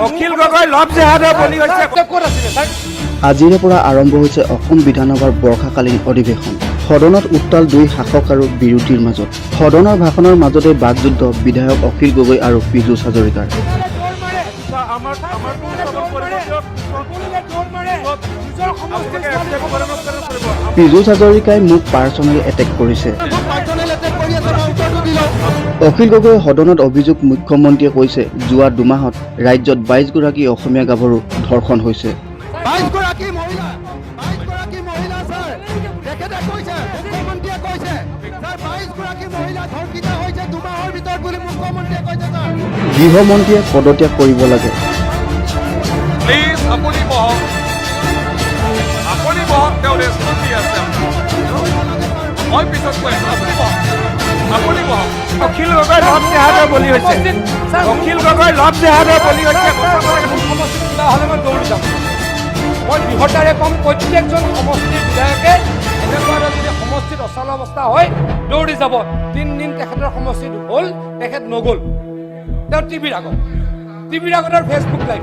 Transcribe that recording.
Akhil Gogoi love জেহাদৰ বলি হৈছে। ক'ত আছিলে ছাৰ? আজিৰে পৰা আৰম্ভ হৈছে অসম বিধানসভাৰ বৰ্ষাকালীন অধিৱেশন। সদনত উত্তাল দুই শাসক আৰু বিৰোধীৰ মাজত। সদনৰ ভাষণৰ মাজতে বাকযুদ্ধ বিধায়ক অখিল গগৈ আৰু পীযুষ হাজৰিকাৰ। পীযুষ হাজৰিকাই মোক পাৰ্চনেল এটেক কৰিছে। অখিল গগৈয়ে সদনত অভিযোগ মুখ্যমন্ত্ৰীয়ে কৈছে যোৱা দুমাহত ৰাজ্যত 22 গৰাকী অসমীয়া গাভৰু ধৰ্ষণ হৈছে। 22 গৰাকী মহিলা স্যাৰ তেখেতে কৈছে মুখ্যমন্ত্ৰীয়ে কৈছে স্যাৰ 22 গৰাকী মহিলা ধৰ্ষিত হৈছে দুমাহৰ ভিতৰত বুলি মুখ্যমন্ত্ৰীয়ে কৈছে স্যাৰ। গৃহমন্ত্ৰীয়ে পদত্যাগ কৰিব লাগে। প্লিজ আপুনি বহক তেওঁ ৰেছপন্স দি আছে। মই পিছত কৈ আছো আপুনি বহক। অখিল গগৈ লভ জেহাদৰ বলি হৈছে। অখিল গগৈ লভ জেহাদৰ বলি হৈছে। সমষ্টিত কিবা হ'লে মই দৌৰি যাম। মই বৃহত্তাৰে কম প্ৰত্যেকজন সমষ্টিৰ বিধায়কে এনেকুৱা এটা যদি সমষ্টিত অচল অৱস্থা হয় দৌৰি যাব। 3 দিন তেখেতৰ সমষ্টিত হ'ল, তেখেত নগ'ল। তেওঁ টিভিৰ আগত আৰু ফেচবুক লাইভ